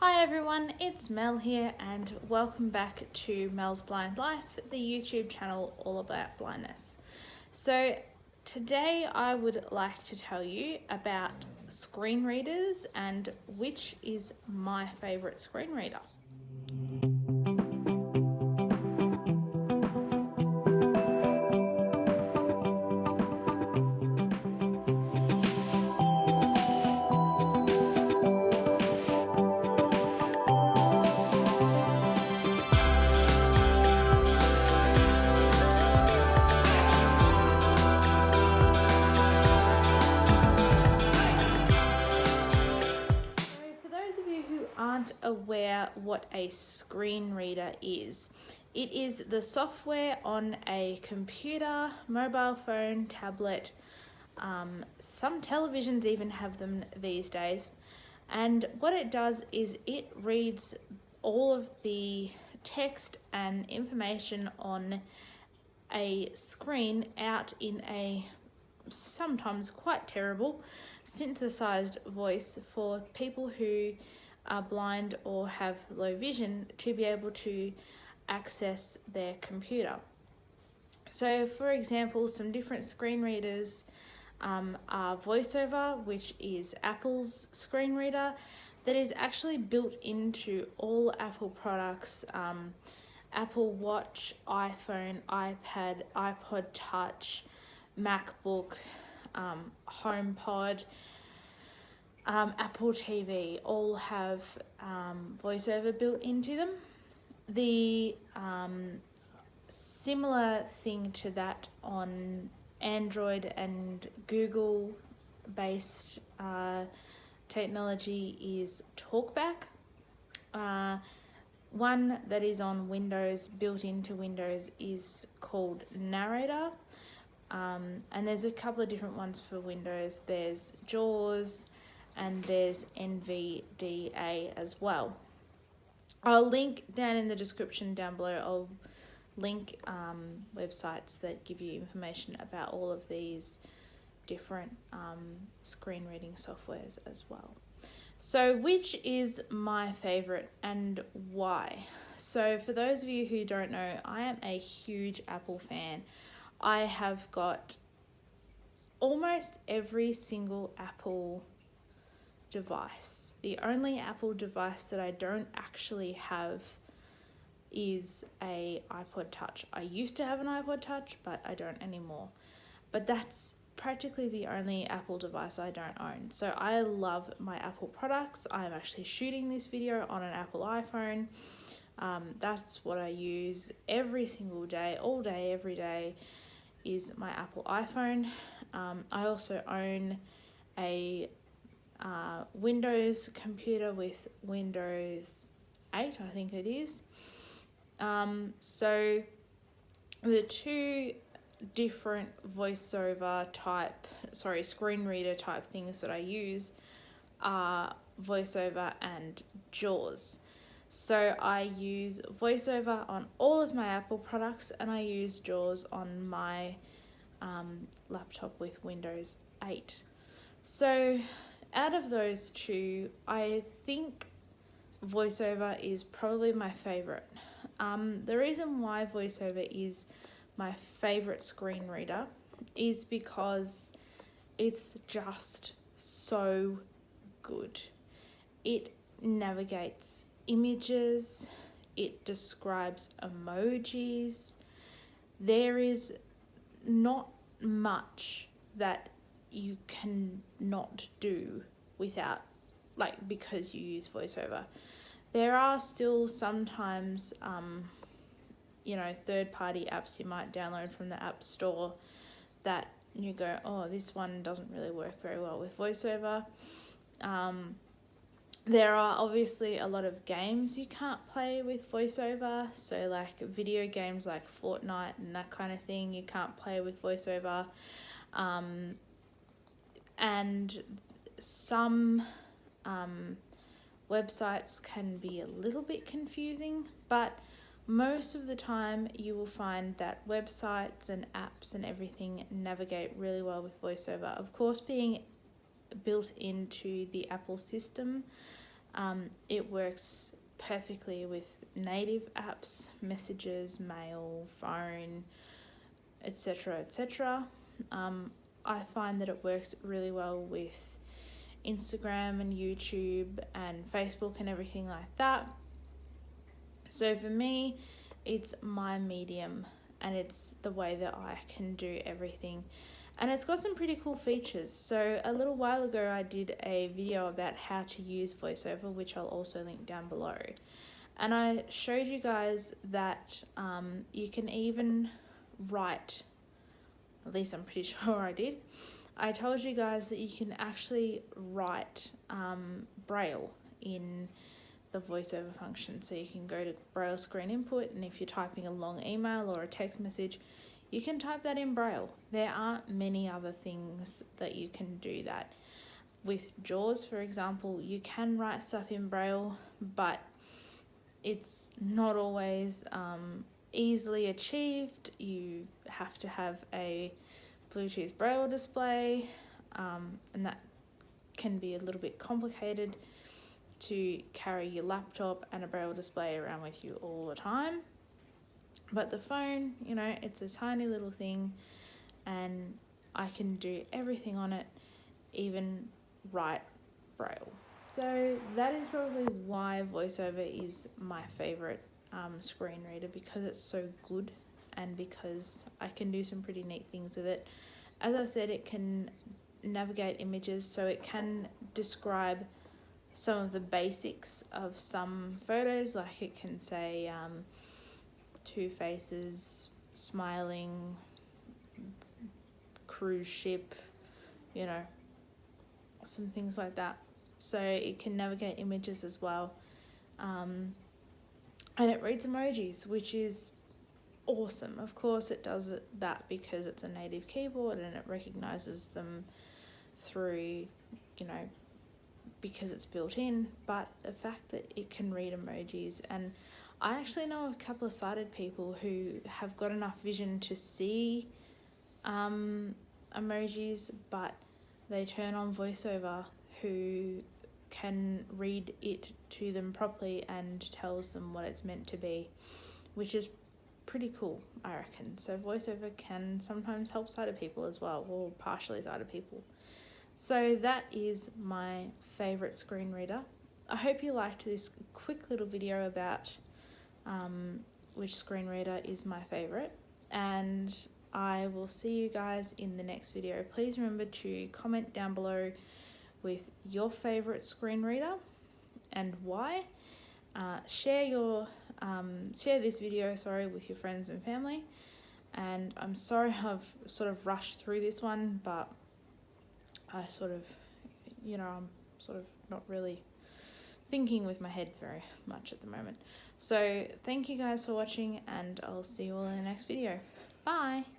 Hi everyone, it's Mel here and welcome back to Mel's Blind Life, the YouTube channel all about blindness. So today I would like to tell you about screen readers and which is my favourite screen reader. Aren't aware what a screen reader is. It is the software on a computer, mobile phone, tablet. Some televisions even have them these days. And what it does is it reads all of the text and information on a screen out in a sometimes quite terrible synthesized voice for people who are blind or have low vision to be able to access their computer. So for example, some different screen readers are VoiceOver, which is Apple's screen reader that is actually built into all Apple products, Apple Watch, iPhone, iPad, iPod Touch, MacBook, HomePod, Apple TV all have VoiceOver built into them. The similar thing to that on Android and Google based technology is TalkBack. One that is on Windows, built into Windows, is called Narrator. And there's a couple of different ones for Windows. There's JAWS and there's NVDA as well. I'll link down in the description down below. I'll link websites that give you information about all of these different screen reading softwares as well. So which is my favorite and why? So for those of you who don't know, I am a huge Apple fan. I have got almost every single Apple device. The only Apple device that I don't actually have is a iPod Touch. I used to have an iPod Touch, but I don't anymore. But that's practically the only Apple device I don't own. So I love my Apple products. I'm actually shooting this video on an Apple iPhone. That's what I use every single day, all day, every day is my Apple iPhone. I also own a Windows computer with Windows 8, I think it is. So the two different screen reader type things that I use are VoiceOver and JAWS. So I use VoiceOver on all of my Apple products and I use JAWS on my laptop with Windows 8. So out of those two, I think VoiceOver is probably my favorite. The reason why VoiceOver is my favorite screen reader is because it's just so good. It navigates images, it describes emojis. There is not much that you can not do without, because you use VoiceOver. There are still sometimes third-party apps you might download from the App Store that you go, oh, this one doesn't really work very well with VoiceOver. There are obviously a lot of games you can't play with VoiceOver, so like video games like Fortnite and that kind of thing you can't play with VoiceOver. And some websites can be a little bit confusing, but most of the time you will find that websites and apps and everything navigate really well with VoiceOver. Of course, being built into the Apple system, It works perfectly with native apps, messages, mail, phone, etc., etc. I find that it works really well with Instagram and YouTube and Facebook and everything like that. So for me, it's my medium, and it's the way that I can do everything. And it's got some pretty cool features. So a little while ago, I did a video about how to use VoiceOver, which I'll also link down below. And I showed you guys that you can even write, at least I'm pretty sure I did. I told you guys that you can actually write Braille in the VoiceOver function. So you can go to Braille screen input, and if you're typing a long email or a text message, you can type that in Braille. There aren't many other things that you can do that. With JAWS, for example, you can write stuff in Braille, but it's not always easily achieved. You have to have a Bluetooth Braille display, and that can be a little bit complicated to carry your laptop and a Braille display around with you all the time. But the phone, you know, it's a tiny little thing, and I can do everything on it, even write Braille. So that is probably why VoiceOver is my favourite screen reader, because it's so good and because I can do some pretty neat things with it. As I said, it can navigate images, so it can describe some of the basics of some photos, like it can say two faces, smiling, cruise ship, you know, some things like that. So it can navigate images as well. And it reads emojis, which is awesome. Of course it does that because it's a native keyboard and it recognizes them through, you know, because it's built in, but the fact that it can read emojis, and I actually know a couple of sighted people who have got enough vision to see emojis, but they turn on VoiceOver, who can read it to them properly and tells them what it's meant to be, which is pretty cool, I reckon. So VoiceOver can sometimes help sighted people as well, or partially sighted people. So that is my favourite screen reader. I hope you liked this quick little video about which screen reader is my favourite, and I will see you guys in the next video. Please remember to comment down below with your favourite screen reader and why. Share this video with your friends and family. And I'm sorry I've sort of rushed through this one, but I sort of, you know, I'm sort of not really thinking with my head very much at the moment. So thank you guys for watching, and I'll see you all in the next video. Bye!